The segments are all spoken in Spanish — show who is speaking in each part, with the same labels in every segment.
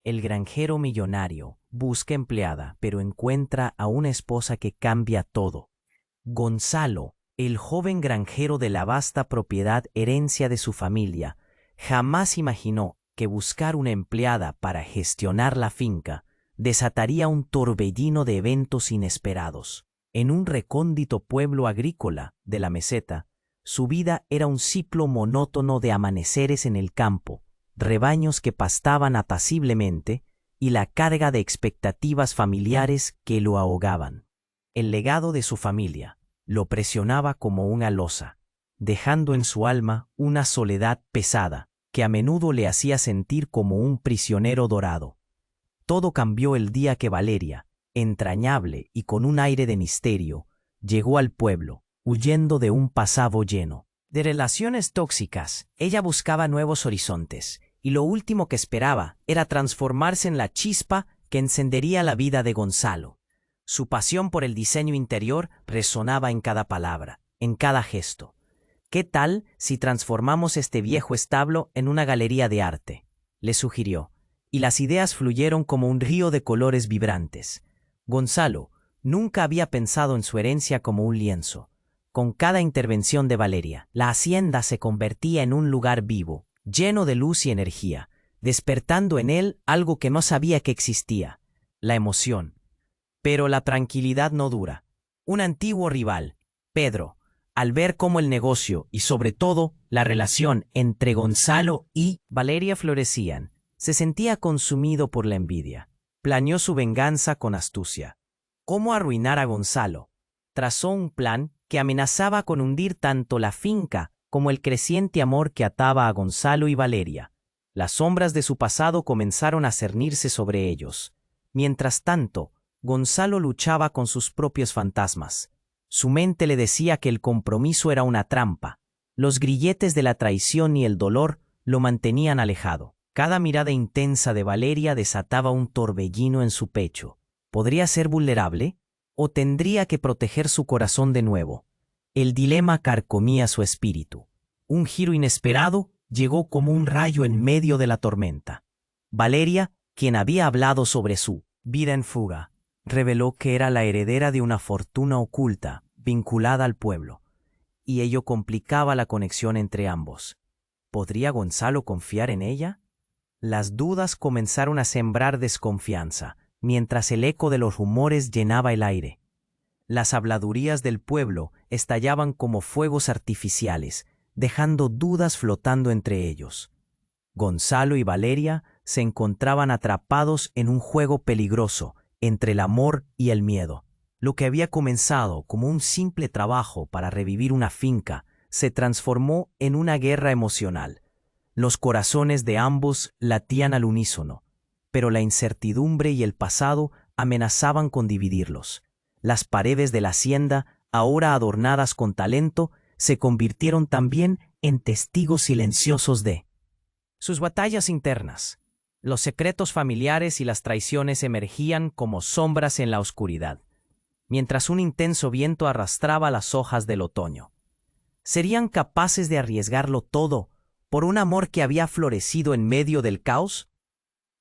Speaker 1: El granjero millonario busca empleada, pero encuentra a una esposa que cambia todo. Gonzalo, el joven granjero de la vasta propiedad herencia de su familia, jamás imaginó que buscar una empleada para gestionar la finca desataría un torbellino de eventos inesperados. En un recóndito pueblo agrícola de la meseta, su vida era un ciclo monótono de amaneceres en el campo, rebaños que pastaban apaciblemente y la carga de expectativas familiares que lo ahogaban. El legado de su familia lo presionaba como una losa, dejando en su alma una soledad pesada que a menudo le hacía sentir como un prisionero dorado. Todo cambió el día que Valeria, entrañable y con un aire de misterio, llegó al pueblo, huyendo de un pasado lleno de relaciones tóxicas. Ella buscaba nuevos horizontes, y lo último que esperaba era transformarse en la chispa que encendería la vida de Gonzalo. Su pasión por el diseño interior resonaba en cada palabra, en cada gesto. ¿Qué tal si transformamos este viejo establo en una galería de arte?, le sugirió, y las ideas fluyeron como un río de colores vibrantes. Gonzalo nunca había pensado en su herencia como un lienzo. Con cada intervención de Valeria, la hacienda se convertía en un lugar vivo, lleno de luz y energía, despertando en él algo que no sabía que existía: la emoción. Pero la tranquilidad no dura. Un antiguo rival, Pedro, al ver cómo el negocio y sobre todo la relación entre Gonzalo y Valeria florecían, se sentía consumido por la envidia. Planeó su venganza con astucia. ¿Cómo arruinar a Gonzalo? Trazó un plan que amenazaba con hundir tanto la finca como el creciente amor que ataba a Gonzalo y Valeria. Las sombras de su pasado comenzaron a cernirse sobre ellos. Mientras tanto, Gonzalo luchaba con sus propios fantasmas. Su mente le decía que el compromiso era una trampa. Los grilletes de la traición y el dolor lo mantenían alejado. Cada mirada intensa de Valeria desataba un torbellino en su pecho. ¿Podría ser vulnerable? ¿O tendría que proteger su corazón de nuevo? El dilema carcomía su espíritu. Un giro inesperado llegó como un rayo en medio de la tormenta. Valeria, quien había hablado sobre su vida en fuga, reveló que era la heredera de una fortuna oculta vinculada al pueblo, y ello complicaba la conexión entre ambos. ¿Podría Gonzalo confiar en ella? Las dudas comenzaron a sembrar desconfianza, mientras el eco de los rumores llenaba el aire. Las habladurías del pueblo estallaban como fuegos artificiales, dejando dudas flotando entre ellos. Gonzalo y Valeria se encontraban atrapados en un juego peligroso entre el amor y el miedo. Lo que había comenzado como un simple trabajo para revivir una finca se transformó en una guerra emocional. Los corazones de ambos latían al unísono, pero la incertidumbre y el pasado amenazaban con dividirlos. Las paredes de la hacienda, ahora adornadas con talento, se convirtieron también en testigos silenciosos de sus batallas internas. Los secretos familiares y las traiciones emergían como sombras en la oscuridad, mientras un intenso viento arrastraba las hojas del otoño. ¿Serían capaces de arriesgarlo todo por un amor que había florecido en medio del caos?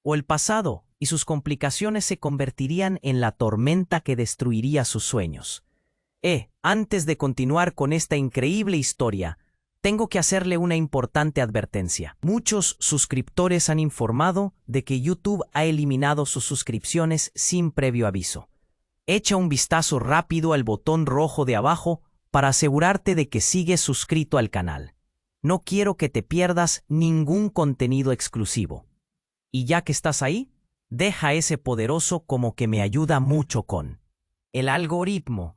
Speaker 1: ¿O el pasado y sus complicaciones se convertirían en la tormenta que destruiría sus sueños? Antes de continuar con esta increíble historia, tengo que hacerle una importante advertencia. Muchos suscriptores han informado de que YouTube ha eliminado sus suscripciones sin previo aviso. Echa un vistazo rápido al botón rojo de abajo para asegurarte de que sigues suscrito al canal. No quiero que te pierdas ningún contenido exclusivo. Y ya que estás ahí, deja ese poderoso como que me ayuda mucho con el algoritmo.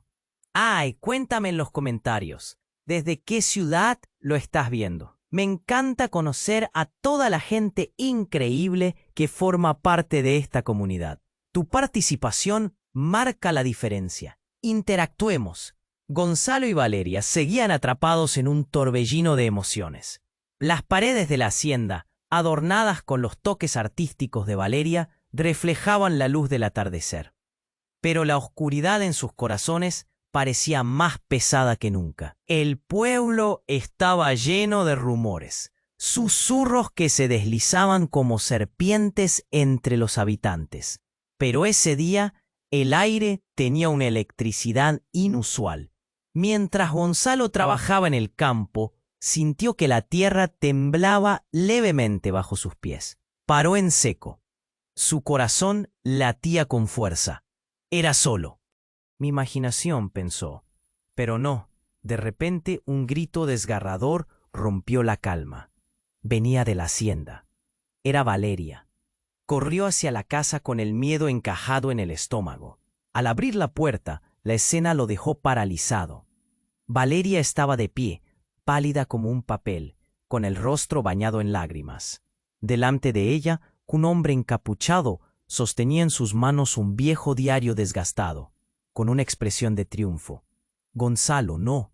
Speaker 1: Ay, cuéntame en los comentarios, ¿desde qué ciudad lo estás viendo? Me encanta conocer a toda la gente increíble que forma parte de esta comunidad. Tu participación marca la diferencia. Interactuemos. Gonzalo y Valeria seguían atrapados en un torbellino de emociones. Las paredes de la hacienda, adornadas con los toques artísticos de Valeria, reflejaban la luz del atardecer. Pero la oscuridad en sus corazones parecía más pesada que nunca. El pueblo estaba lleno de rumores. susurros que se deslizaban como serpientes entre los habitantes. Pero ese día el aire tenía una electricidad inusual. Mientras Gonzalo trabajaba en el campo, sintió que la tierra temblaba levemente bajo sus pies. Paró en seco. Su corazón latía con fuerza. Era solo. Mi imaginación, pensó. Pero no. De repente un grito desgarrador rompió la calma. Venía de la hacienda. Era Valeria. Corrió hacia la casa con el miedo encajado en el estómago. Al abrir la puerta, la escena lo dejó paralizado. Valeria estaba de pie, pálida como un papel, con el rostro bañado en lágrimas. Delante de ella, un hombre encapuchado sostenía en sus manos un viejo diario desgastado, con una expresión de triunfo. «Gonzalo, no»,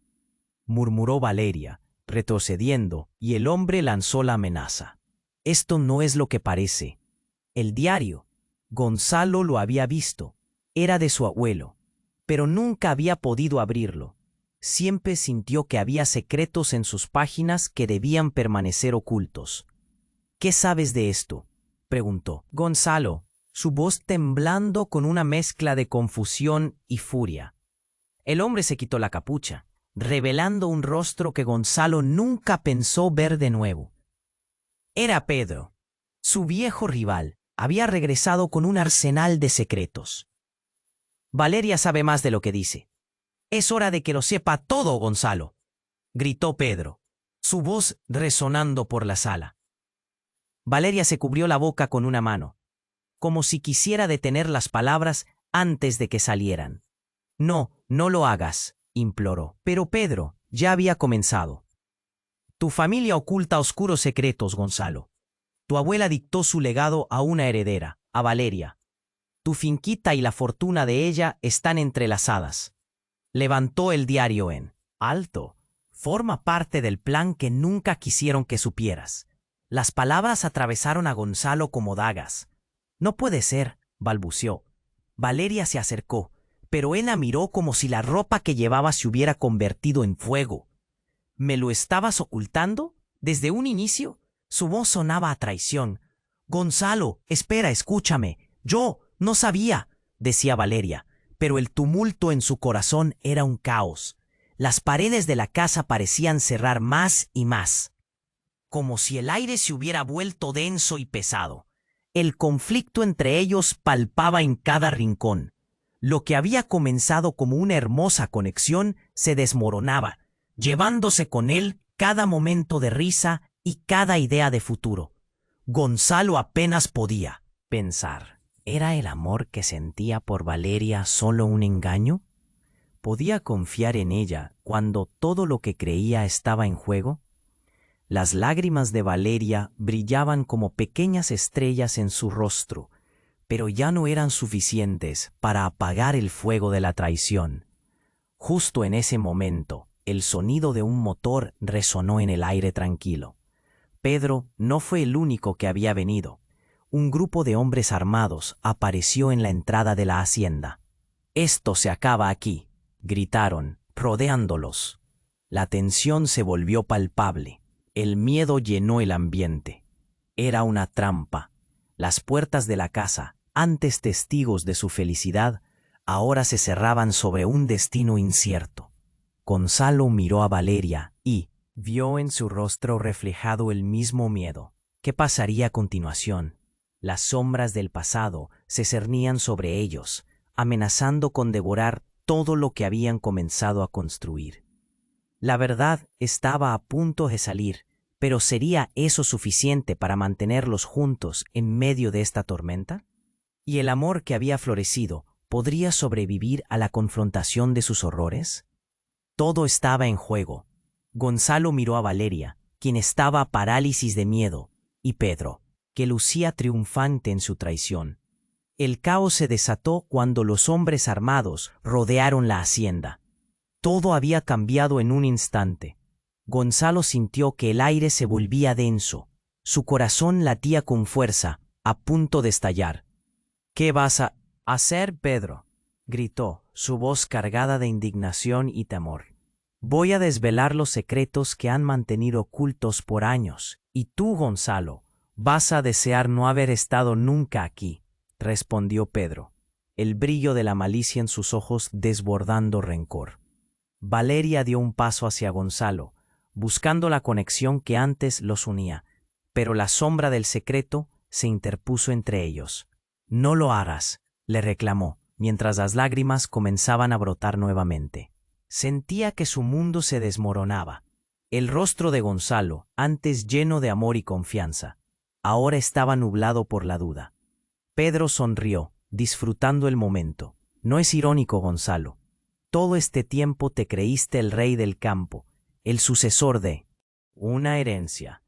Speaker 1: murmuró Valeria, retrocediendo, y el hombre lanzó la amenaza. «Esto no es lo que parece». El diario. Gonzalo lo había visto. Era de su abuelo, pero nunca había podido abrirlo. Siempre sintió que había secretos en sus páginas que debían permanecer ocultos. «¿Qué sabes de esto?», preguntó Gonzalo, su voz temblando con una mezcla de confusión y furia. El hombre se quitó la capucha, revelando un rostro que Gonzalo nunca pensó ver de nuevo. Era Pedro. Su viejo rival había regresado con un arsenal de secretos. «Valeria sabe más de lo que dice. Es hora de que lo sepa todo, Gonzalo», gritó Pedro, su voz resonando por la sala. Valeria se cubrió la boca con una mano, como si quisiera detener las palabras antes de que salieran. «No, no lo hagas», imploró. Pero Pedro ya había comenzado. «Tu familia oculta oscuros secretos, Gonzalo. Tu abuela dictó su legado a una heredera, a Valeria. Tu finquita y la fortuna de ella están entrelazadas». Levantó el diario en alto. «Forma parte del plan que nunca quisieron que supieras». Las palabras atravesaron a Gonzalo como dagas. «No puede ser», balbuceó. Valeria se acercó, pero él la miró como si la ropa que llevaba se hubiera convertido en fuego. «¿Me lo estabas ocultando? ¿Desde un inicio?» Su voz sonaba a traición. «Gonzalo, espera, escúchame. Yo no sabía», decía Valeria, pero el tumulto en su corazón era un caos. Las paredes de la casa parecían cerrar más y más, como si el aire se hubiera vuelto denso y pesado. El conflicto entre ellos palpaba en cada rincón. Lo que había comenzado como una hermosa conexión se desmoronaba, llevándose con él cada momento de risa y cada idea de futuro. Gonzalo apenas podía pensar. ¿Era el amor que sentía por Valeria solo un engaño? ¿Podía confiar en ella cuando todo lo que creía estaba en juego? Las lágrimas de Valeria brillaban como pequeñas estrellas en su rostro, pero ya no eran suficientes para apagar el fuego de la traición. Justo en ese momento, el sonido de un motor resonó en el aire tranquilo. Pedro no fue el único que había venido. Un grupo de hombres armados apareció en la entrada de la hacienda. «Esto se acaba aquí», gritaron, rodeándolos. La tensión se volvió palpable. El miedo llenó el ambiente. Era una trampa. Las puertas de la casa, antes testigos de su felicidad, ahora se cerraban sobre un destino incierto. Gonzalo miró a Valeria y vio en su rostro reflejado el mismo miedo. ¿Qué pasaría a continuación? Las sombras del pasado se cernían sobre ellos, amenazando con devorar todo lo que habían comenzado a construir. La verdad estaba a punto de salir, pero ¿sería eso suficiente para mantenerlos juntos en medio de esta tormenta? ¿Y el amor que había florecido podría sobrevivir a la confrontación de sus horrores? Todo estaba en juego. Gonzalo miró a Valeria, quien estaba a parálisis de miedo, y Pedro, que lucía triunfante en su traición. El caos se desató cuando los hombres armados rodearon la hacienda. Todo había cambiado en un instante. Gonzalo sintió que el aire se volvía denso. Su corazón latía con fuerza, a punto de estallar. «¿Qué vas a hacer, Pedro?», gritó, su voz cargada de indignación y temor. «Voy a desvelar los secretos que han mantenido ocultos por años, Y tú, Gonzalo, vas a desear no haber estado nunca aquí, respondió Pedro, el brillo de la malicia en sus ojos desbordando rencor. Valeria dio un paso hacia Gonzalo, buscando la conexión que antes los unía, pero la sombra del secreto se interpuso entre ellos. No lo hagas, le reclamó, mientras las lágrimas comenzaban a brotar nuevamente. Sentía que su mundo se desmoronaba. El rostro de Gonzalo, antes lleno de amor y confianza, ahora estaba nublado por la duda. Pedro sonrió, disfrutando el momento. No es irónico, Gonzalo. Todo este tiempo te creíste el rey del campo, el sucesor de una herencia.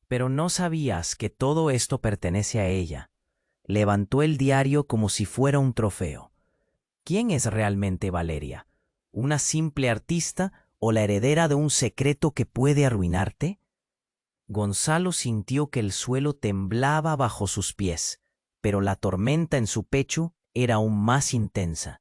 Speaker 1: Pero no sabías que todo esto pertenece a ella. Levantó el diario como si fuera un trofeo. ¿Quién es realmente Valeria? ¿Una simple artista o la heredera de un secreto que puede arruinarte? Gonzalo sintió que el suelo temblaba bajo sus pies, pero la tormenta en su pecho era aún más intensa.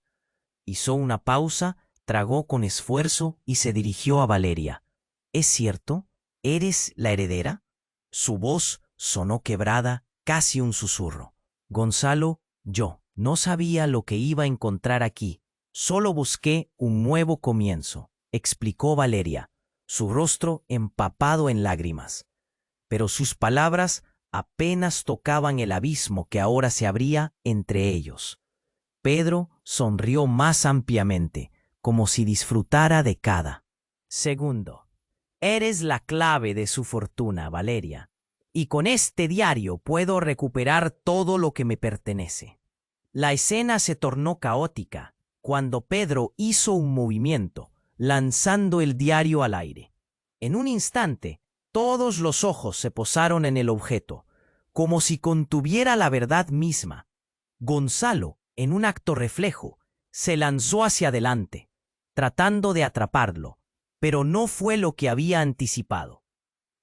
Speaker 1: Hizo una pausa, tragó con esfuerzo y se dirigió a Valeria. ¿Es cierto? ¿Eres la heredera? Su voz sonó quebrada, casi un susurro. Gonzalo, yo no sabía lo que iba a encontrar aquí. Solo busqué un nuevo comienzo, explicó Valeria, su rostro empapado en lágrimas. Pero sus palabras apenas tocaban el abismo que ahora se abría entre ellos. Pedro sonrió más ampliamente, como si disfrutara de cada segundo. Eres la clave de su fortuna, Valeria, y con este diario puedo recuperar todo lo que me pertenece. La escena se tornó caótica cuando Pedro hizo un movimiento, lanzando el diario al aire. En un instante, todos los ojos se posaron en el objeto, como si contuviera la verdad misma. Gonzalo, en un acto reflejo, se lanzó hacia adelante, tratando de atraparlo, pero no fue lo que había anticipado.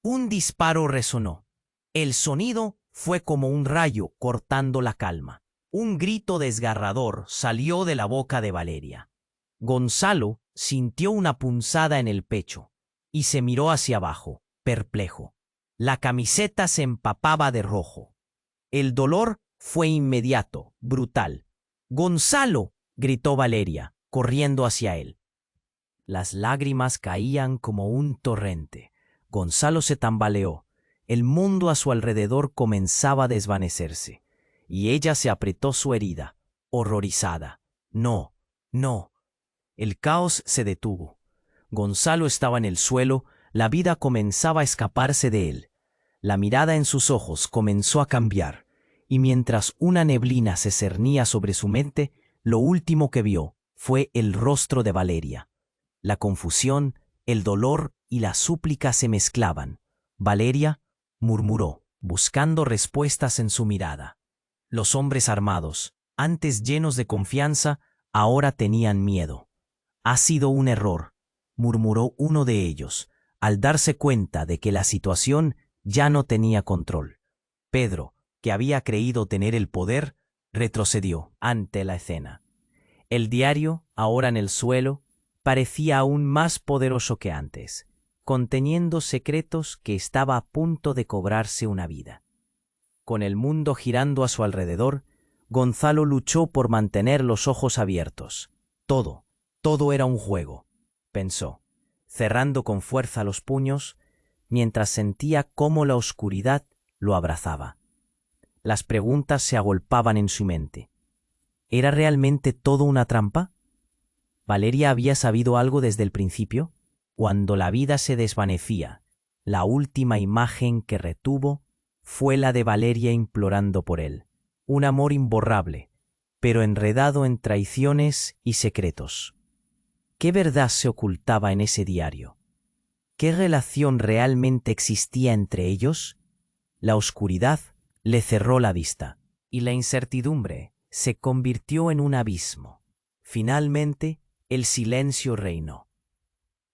Speaker 1: Un disparo resonó. El sonido fue como un rayo cortando la calma. Un grito desgarrador salió de la boca de Valeria. Gonzalo sintió una punzada en el pecho y se miró hacia abajo, perplejo. La camiseta se empapaba de rojo. El dolor fue inmediato, brutal. ¡Gonzalo!, gritó Valeria, corriendo hacia él. Las lágrimas caían como un torrente. Gonzalo se tambaleó. El mundo a su alrededor comenzaba a desvanecerse, y ella se apretó su herida, horrorizada. No, no. El caos se detuvo. Gonzalo estaba en el suelo, la vida comenzaba a escaparse de él. La mirada en sus ojos comenzó a cambiar, y mientras una neblina se cernía sobre su mente, lo último que vio fue el rostro de Valeria. La confusión, el dolor y la súplica se mezclaban. Valeria murmuró, buscando respuestas en su mirada. Los hombres armados, antes llenos de confianza, ahora tenían miedo. «Ha sido un error», murmuró uno de ellos, al darse cuenta de que la situación ya no tenía control. Pedro, que había creído tener el poder, retrocedió ante la escena. El diario, ahora en el suelo, parecía aún más poderoso que antes, conteniendo secretos que estaba a punto de cobrarse una vida. Con el mundo girando a su alrededor, Gonzalo luchó por mantener los ojos abiertos. Todo era un juego, pensó, cerrando con fuerza los puños, mientras sentía cómo la oscuridad lo abrazaba. Las preguntas se agolpaban en su mente. ¿Era realmente todo una trampa? ¿Valeria había sabido algo desde el principio? Cuando la vida se desvanecía, la última imagen que retuvo fue la de Valeria implorando por él. Un amor imborrable, pero enredado en traiciones y secretos. ¿Qué verdad se ocultaba en ese diario? ¿Qué relación realmente existía entre ellos? La oscuridad le cerró la vista, y la incertidumbre se convirtió en un abismo. Finalmente, el silencio reinó.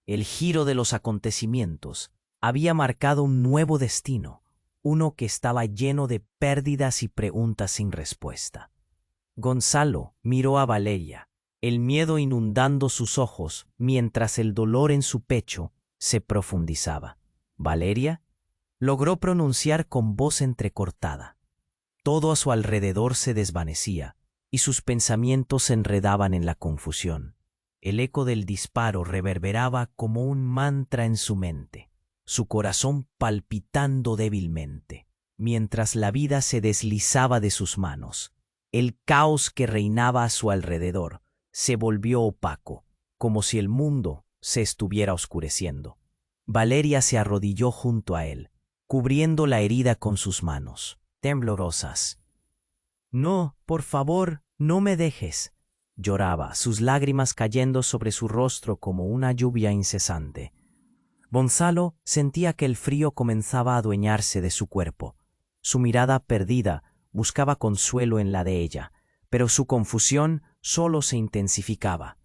Speaker 1: El giro de los acontecimientos había marcado un nuevo destino, uno que estaba lleno de pérdidas y preguntas sin respuesta. Gonzalo miró a Valeria, el miedo inundando sus ojos mientras el dolor en su pecho se profundizaba. «¿Valeria?», logró pronunciar con voz entrecortada. Todo a su alrededor se desvanecía, y sus pensamientos se enredaban en la confusión. El eco del disparo reverberaba como un mantra en su mente, su corazón palpitando débilmente, mientras la vida se deslizaba de sus manos. El caos que reinaba a su alrededor se volvió opaco, como si el mundo se estuviera oscureciendo. Valeria se arrodilló junto a él, cubriendo la herida con sus manos, temblorosas. «No, por favor, no me dejes», lloraba, sus lágrimas cayendo sobre su rostro como una lluvia incesante. Gonzalo sentía que el frío comenzaba a adueñarse de su cuerpo. Su mirada perdida buscaba consuelo en la de ella, pero su confusión solo se intensificaba.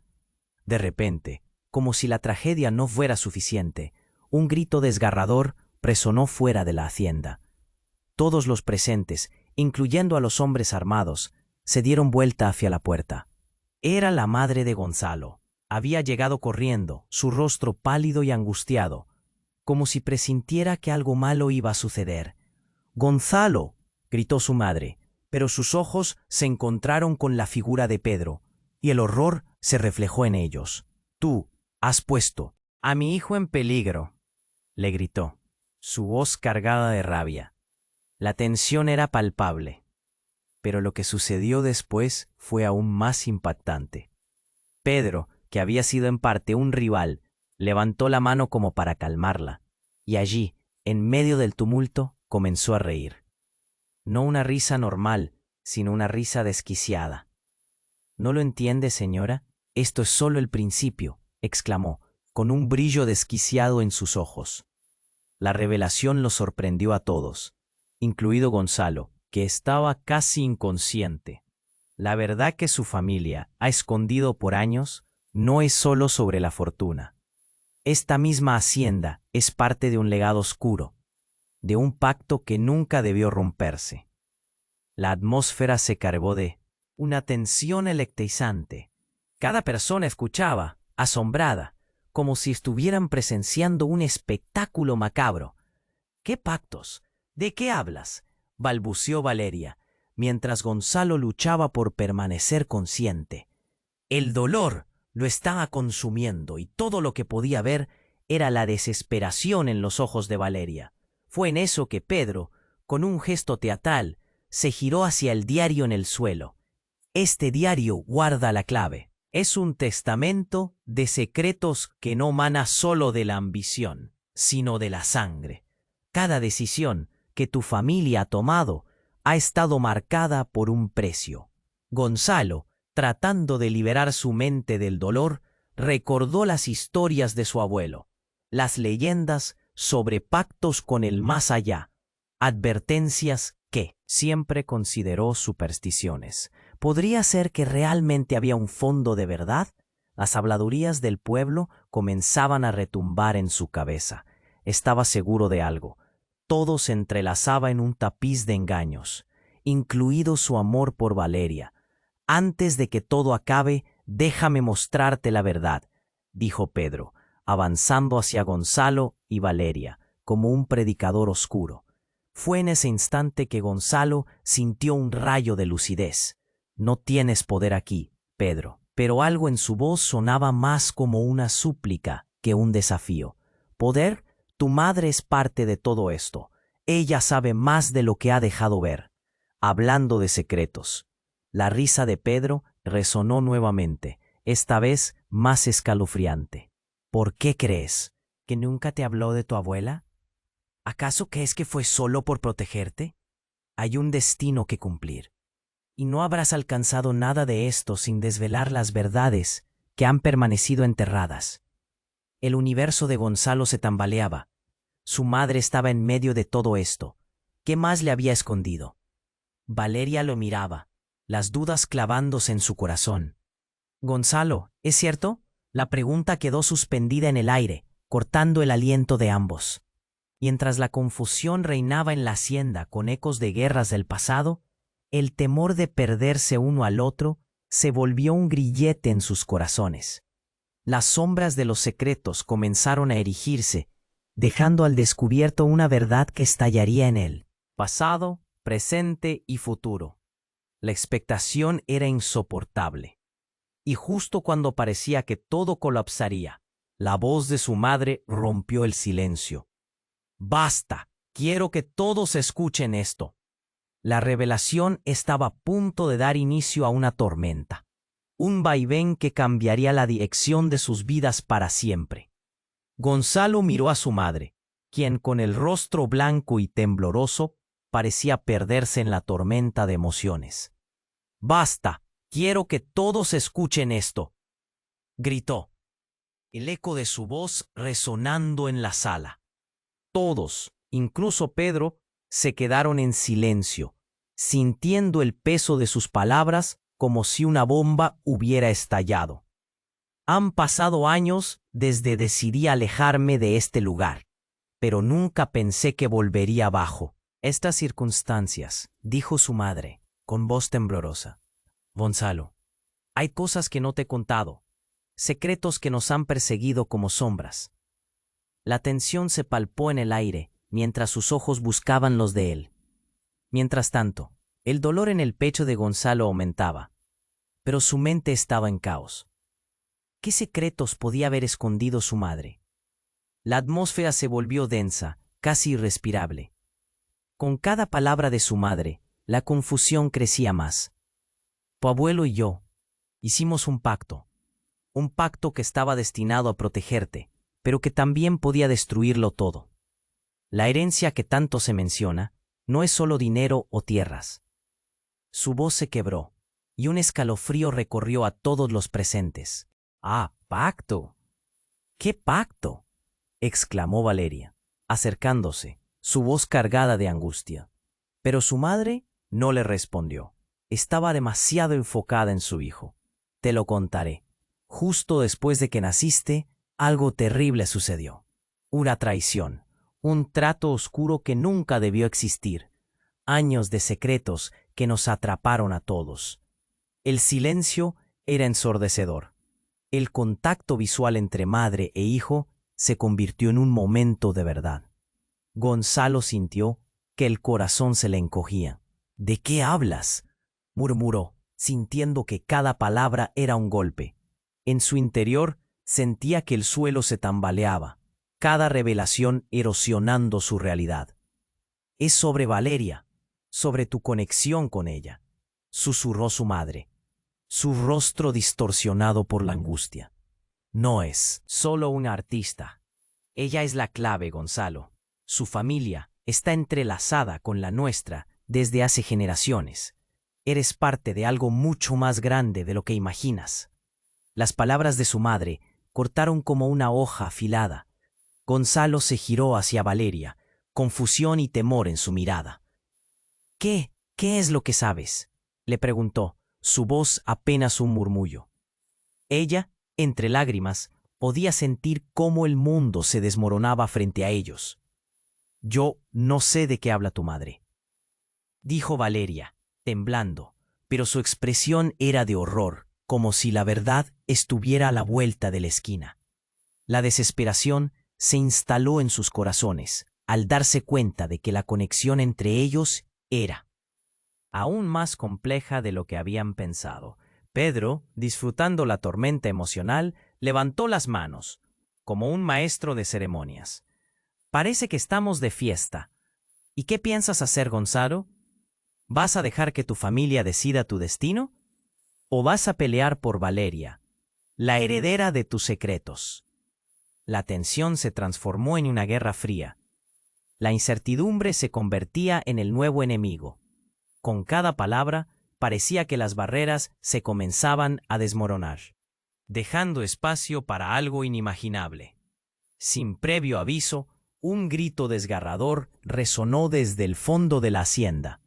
Speaker 1: De repente, como si la tragedia no fuera suficiente, un grito desgarrador resonó fuera de la hacienda. Todos los presentes, incluyendo a los hombres armados, se dieron vuelta hacia la puerta. Era la madre de Gonzalo. Había llegado corriendo, su rostro pálido y angustiado, como si presintiera que algo malo iba a suceder. «¡Gonzalo!», gritó su madre, pero sus ojos se encontraron con la figura de Pedro, y el horror se reflejó en ellos. «Tú has puesto a mi hijo en peligro», le gritó, su voz cargada de rabia. La tensión era palpable, pero lo que sucedió después fue aún más impactante. Pedro, que había sido en parte un rival, levantó la mano como para calmarla, y allí, en medio del tumulto, comenzó a reír. No una risa normal, sino una risa desquiciada. «¿No lo entiende, señora? Esto es solo el principio», exclamó, con un brillo desquiciado en sus ojos. La revelación los sorprendió a todos, incluido Gonzalo, que estaba casi inconsciente. La verdad que su familia ha escondido por años no es solo sobre la fortuna. Esta misma hacienda es parte de un legado oscuro, de un pacto que nunca debió romperse. La atmósfera se cargó de una tensión electrizante. Cada persona escuchaba, asombrada, como si estuvieran presenciando un espectáculo macabro. «¿Qué pactos? ¿De qué hablas?», balbuceó Valeria, mientras Gonzalo luchaba por permanecer consciente. El dolor lo estaba consumiendo y todo lo que podía ver era la desesperación en los ojos de Valeria. Fue en eso que Pedro, con un gesto teatral, se giró hacia el diario en el suelo. «Este diario guarda la clave. Es un testamento de secretos que no mana solo de la ambición, sino de la sangre. Cada decisión que tu familia ha tomado ha estado marcada por un precio». Gonzalo, tratando de liberar su mente del dolor, recordó las historias de su abuelo, las leyendas sobre pactos con el más allá, advertencias que siempre consideró supersticiones. ¿Podría ser que realmente había un fondo de verdad? Las habladurías del pueblo comenzaban a retumbar en su cabeza. Estaba seguro de algo. Todo se entrelazaba en un tapiz de engaños, incluido su amor por Valeria. «Antes de que todo acabe, déjame mostrarte la verdad», dijo Pedro, avanzando hacia Gonzalo y Valeria, como un predicador oscuro. Fue en ese instante que Gonzalo sintió un rayo de lucidez. «No tienes poder aquí, Pedro», pero algo en su voz sonaba más como una súplica que un desafío. «¿Poder? Tu madre es parte de todo esto. Ella sabe más de lo que ha dejado ver». Hablando de secretos. La risa de Pedro resonó nuevamente, esta vez más escalofriante. «¿Por qué crees? ¿Que nunca te habló de tu abuela? ¿Acaso crees que fue solo por protegerte? Hay un destino que cumplir. Y no habrás alcanzado nada de esto sin desvelar las verdades que han permanecido enterradas». El universo de Gonzalo se tambaleaba. Su madre estaba en medio de todo esto. ¿Qué más le había escondido? Valeria lo miraba, las dudas clavándose en su corazón. «Gonzalo, ¿es cierto?». La pregunta quedó suspendida en el aire, cortando el aliento de ambos. Mientras la confusión reinaba en la hacienda con ecos de guerras del pasado, el temor de perderse uno al otro se volvió un grillete en sus corazones. Las sombras de los secretos comenzaron a erigirse, dejando al descubierto una verdad que estallaría en él. Pasado, presente y futuro. La expectación era insoportable. Y justo cuando parecía que todo colapsaría, la voz de su madre rompió el silencio. «Basta, quiero que todos escuchen esto». La revelación estaba a punto de dar inicio a una tormenta, un vaivén que cambiaría la dirección de sus vidas para siempre. Gonzalo miró a su madre, quien con el rostro blanco y tembloroso parecía perderse en la tormenta de emociones. «Basta, quiero que todos escuchen esto», gritó, el eco de su voz resonando en la sala. Todos, incluso Pedro, se quedaron en silencio, sintiendo el peso de sus palabras como si una bomba hubiera estallado. Han pasado años desde decidí alejarme de este lugar, pero nunca pensé que volvería abajo. Estas circunstancias, dijo su madre, con voz temblorosa. Gonzalo, hay cosas que no te he contado, secretos que nos han perseguido como sombras. La tensión se palpó en el aire mientras sus ojos buscaban los de él. Mientras tanto, el dolor en el pecho de Gonzalo aumentaba, pero su mente estaba en caos. ¿Qué secretos podía haber escondido su madre? La atmósfera se volvió densa, casi irrespirable. Con cada palabra de su madre, la confusión crecía más. Tu abuelo y yo hicimos un pacto que estaba destinado a protegerte, pero que también podía destruirlo todo. La herencia que tanto se menciona no es solo dinero o tierras. Su voz se quebró, y un escalofrío recorrió a todos los presentes. «Ah, pacto. ¿Qué pacto?», exclamó Valeria, acercándose, su voz cargada de angustia. Pero su madre no le respondió. Estaba demasiado enfocada en su hijo. «Te lo contaré. Justo después de que naciste, algo terrible sucedió. Una traición, un trato oscuro que nunca debió existir, años de secretos que nos atraparon a todos». El silencio era ensordecedor. El contacto visual entre madre e hijo se convirtió en un momento de verdad. Gonzalo sintió que el corazón se le encogía. «¿De qué hablas?», murmuró, sintiendo que cada palabra era un golpe. En su interior sentía que el suelo se tambaleaba, cada revelación erosionando su realidad. «Es sobre Valeria, sobre tu conexión con ella», susurró su madre, su rostro distorsionado por la angustia. «No es solo una artista. Ella es la clave, Gonzalo. Su familia está entrelazada con la nuestra desde hace generaciones. Eres parte de algo mucho más grande de lo que imaginas». Las palabras de su madre cortaron como una hoja afilada. Gonzalo se giró hacia Valeria, confusión y temor en su mirada. «¿Qué es lo que sabes?», le preguntó, su voz apenas un murmullo. Ella, entre lágrimas, podía sentir cómo el mundo se desmoronaba frente a ellos. «Yo no sé de qué habla tu madre», dijo Valeria, temblando, pero su expresión era de horror, como si la verdad estuviera a la vuelta de la esquina. La desesperación se instaló en sus corazones al darse cuenta de que la conexión entre ellos era aún más compleja de lo que habían pensado. Pedro, disfrutando la tormenta emocional, levantó las manos, como un maestro de ceremonias. «Parece que estamos de fiesta. ¿Y qué piensas hacer, Gonzalo? ¿Vas a dejar que tu familia decida tu destino? ¿O vas a pelear por Valeria, la heredera de tus secretos?» La tensión se transformó en una guerra fría. La incertidumbre se convertía en el nuevo enemigo. Con cada palabra, parecía que las barreras se comenzaban a desmoronar, dejando espacio para algo inimaginable. Sin previo aviso, un grito desgarrador resonó desde el fondo de la hacienda,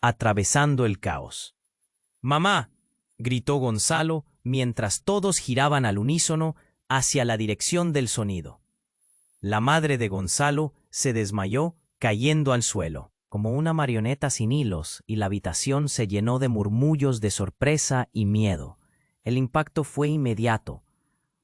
Speaker 1: atravesando el caos. «¡Mamá!», gritó Gonzalo mientras todos giraban al unísono hacia la dirección del sonido. La madre de Gonzalo se desmayó, cayendo al suelo, como una marioneta sin hilos, y la habitación se llenó de murmullos de sorpresa y miedo. El impacto fue inmediato.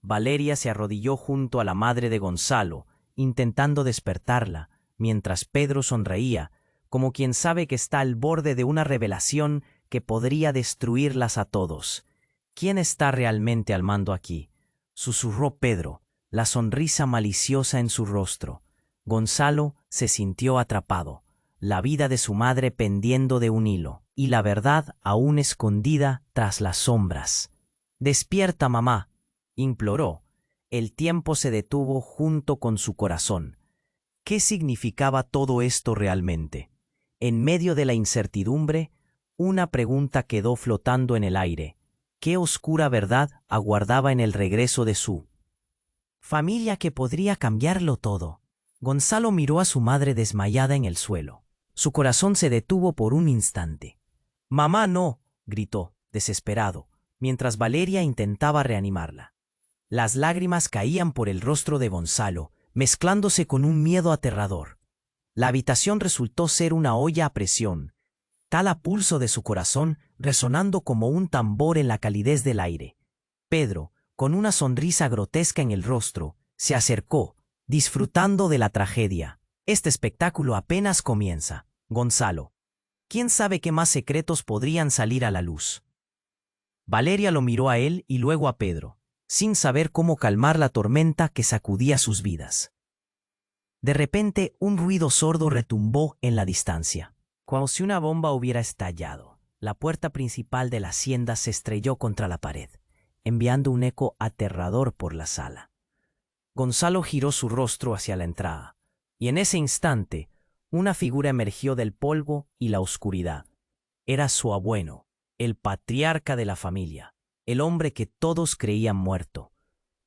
Speaker 1: Valeria se arrodilló junto a la madre de Gonzalo, intentando despertarla, mientras Pedro sonreía, como quien sabe que está al borde de una revelación que podría destruirlas a todos. ¿Quién está realmente al mando aquí?, susurró Pedro, la sonrisa maliciosa en su rostro. Gonzalo se sintió atrapado, la vida de su madre pendiendo de un hilo, y la verdad aún escondida tras las sombras. «Despierta, mamá», imploró. El tiempo se detuvo junto con su corazón. ¿Qué significaba todo esto realmente? En medio de la incertidumbre, una pregunta quedó flotando en el aire. ¿Qué oscura verdad aguardaba en el regreso de su familia que podría cambiarlo todo? Gonzalo miró a su madre desmayada en el suelo. Su corazón se detuvo por un instante. «Mamá, no», gritó, desesperado, mientras Valeria intentaba reanimarla. Las lágrimas caían por el rostro de Gonzalo, mezclándose con un miedo aterrador. La habitación resultó ser una olla a presión, cada pulso de su corazón resonando como un tambor en la calidez del aire. Pedro, con una sonrisa grotesca en el rostro, se acercó, disfrutando de la tragedia. «Este espectáculo apenas comienza, Gonzalo. ¿Quién sabe qué más secretos podrían salir a la luz?». Valeria lo miró a él y luego a Pedro, sin saber cómo calmar la tormenta que sacudía sus vidas. De repente, un ruido sordo retumbó en la distancia, como si una bomba hubiera estallado. La puerta principal de la hacienda se estrelló contra la pared, enviando un eco aterrador por la sala. Gonzalo giró su rostro hacia la entrada, y en ese instante, una figura emergió del polvo y la oscuridad. Era su abuelo, el patriarca de la familia, el hombre que todos creían muerto.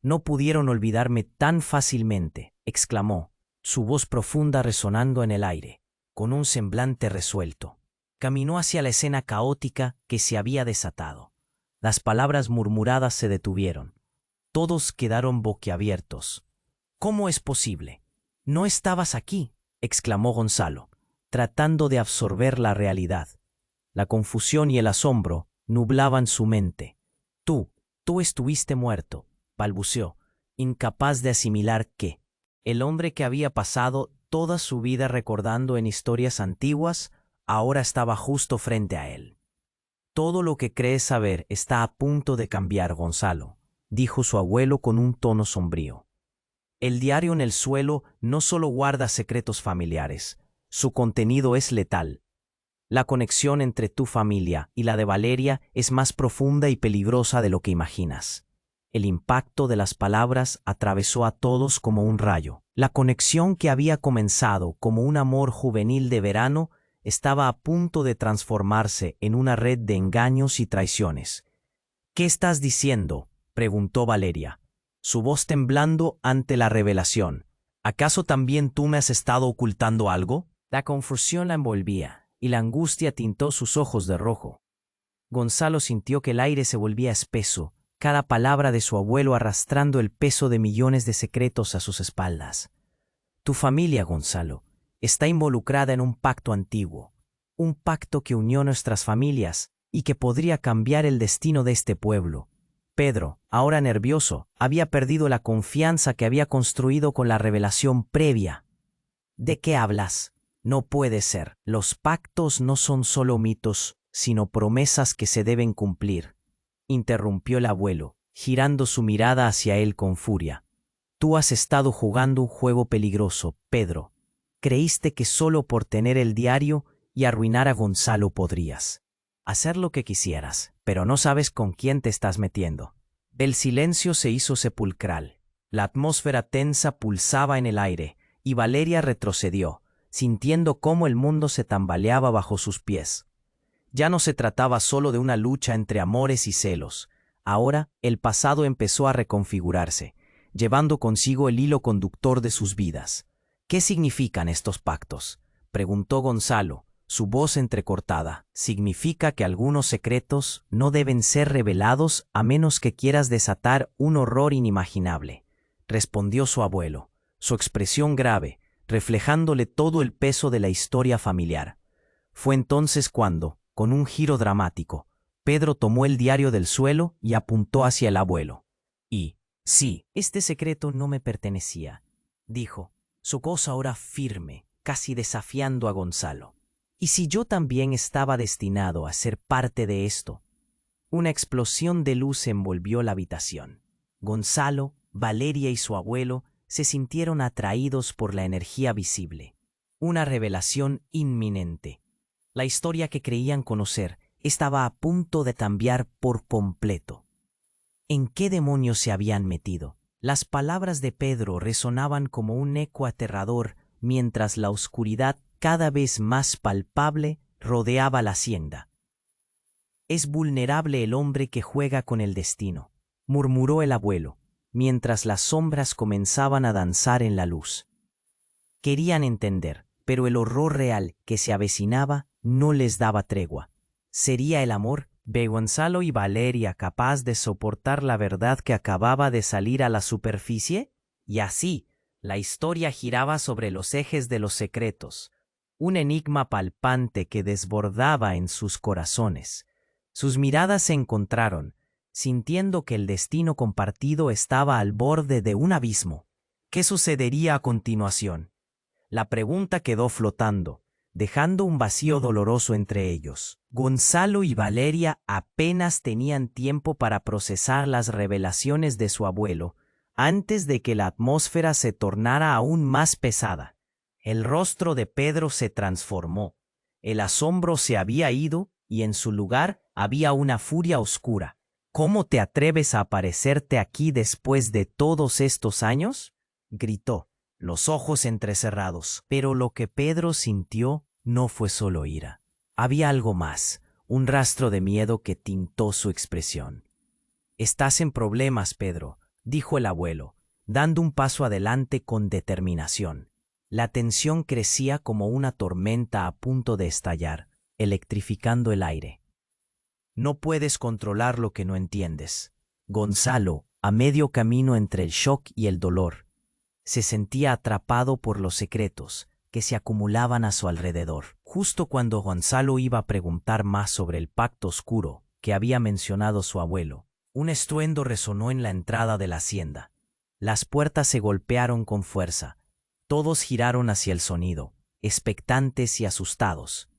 Speaker 1: «No pudieron olvidarme tan fácilmente», exclamó, su voz profunda resonando en el aire, con un semblante resuelto. Caminó hacia la escena caótica que se había desatado. Las palabras murmuradas se detuvieron. Todos quedaron boquiabiertos. «¿Cómo es posible? No estabas aquí», exclamó Gonzalo, tratando de absorber la realidad. La confusión y el asombro nublaban su mente. Tú estuviste muerto», balbuceó, incapaz de asimilar que el hombre que había pasado toda su vida recordando en historias antiguas ahora estaba justo frente a él. «Todo lo que crees saber está a punto de cambiar, Gonzalo», dijo su abuelo con un tono sombrío. «El diario en el suelo no solo guarda secretos familiares, su contenido es letal. La conexión entre tu familia y la de Valeria es más profunda y peligrosa de lo que imaginas». El impacto de las palabras atravesó a todos como un rayo. La conexión que había comenzado como un amor juvenil de verano estaba a punto de transformarse en una red de engaños y traiciones. «¿Qué estás diciendo?», preguntó Valeria, su voz temblando ante la revelación. «¿Acaso también tú me has estado ocultando algo?». La confusión la envolvía, y la angustia tintó sus ojos de rojo. Gonzalo sintió que el aire se volvía espeso, cada palabra de su abuelo arrastrando el peso de millones de secretos a sus espaldas. «Tu familia, Gonzalo, está involucrada en un pacto antiguo, un pacto que unió nuestras familias y que podría cambiar el destino de este pueblo». Pedro, ahora nervioso, había perdido la confianza que había construido con la revelación previa. «¿De qué hablas? No puede ser. Los pactos no son solo mitos, sino promesas que se deben cumplir», interrumpió el abuelo, girando su mirada hacia él con furia. «Tú has estado jugando un juego peligroso, Pedro. Creíste que solo por tener el diario y arruinar a Gonzalo podrías hacer lo que quisieras, pero no sabes con quién te estás metiendo». El silencio se hizo sepulcral. La atmósfera tensa pulsaba en el aire, y Valeria retrocedió, sintiendo cómo el mundo se tambaleaba bajo sus pies. Ya no se trataba solo de una lucha entre amores y celos. Ahora el pasado empezó a reconfigurarse, llevando consigo el hilo conductor de sus vidas. «¿Qué significan estos pactos?», preguntó Gonzalo, su voz entrecortada. «Significa que algunos secretos no deben ser revelados a menos que quieras desatar un horror inimaginable», respondió su abuelo, su expresión grave, reflejándole todo el peso de la historia familiar. Fue entonces cuando, con un giro dramático, Pedro tomó el diario del suelo y apuntó hacia el abuelo. «Y, sí, este secreto no me pertenecía», dijo, su voz ahora firme, casi desafiando a Gonzalo. ¿Y si yo también estaba destinado a ser parte de esto? Una explosión de luz envolvió la habitación. Gonzalo, Valeria y su abuelo se sintieron atraídos por la energía visible. Una revelación inminente. La historia que creían conocer estaba a punto de cambiar por completo. ¿En qué demonios se habían metido? Las palabras de Pedro resonaban como un eco aterrador mientras la oscuridad cada vez más palpable rodeaba la hacienda. «Es vulnerable el hombre que juega con el destino», murmuró el abuelo, mientras las sombras comenzaban a danzar en la luz. Querían entender, pero el horror real que se avecinaba no les daba tregua. ¿Sería el amor de Gonzalo y Valeria capaz de soportar la verdad que acababa de salir a la superficie? Y así, la historia giraba sobre los ejes de los secretos, un enigma palpante que desbordaba en sus corazones. Sus miradas se encontraron, sintiendo que el destino compartido estaba al borde de un abismo. ¿Qué sucedería a continuación? La pregunta quedó flotando, dejando un vacío doloroso entre ellos. Gonzalo y Valeria apenas tenían tiempo para procesar las revelaciones de su abuelo, antes de que la atmósfera se tornara aún más pesada. El rostro de Pedro se transformó. El asombro se había ido y en su lugar había una furia oscura. «¿Cómo te atreves a aparecerte aquí después de todos estos años?», gritó, los ojos entrecerrados. Pero lo que Pedro sintió no fue solo ira. Había algo más, un rastro de miedo que tintó su expresión. «Estás en problemas, Pedro», dijo el abuelo, dando un paso adelante con determinación. La tensión crecía como una tormenta a punto de estallar, electrificando el aire. «No puedes controlar lo que no entiendes». Gonzalo, a medio camino entre el shock y el dolor, se sentía atrapado por los secretos que se acumulaban a su alrededor. Justo cuando Gonzalo iba a preguntar más sobre el pacto oscuro que había mencionado su abuelo, un estruendo resonó en la entrada de la hacienda. Las puertas se golpearon con fuerza. Todos giraron hacia el sonido, expectantes y asustados.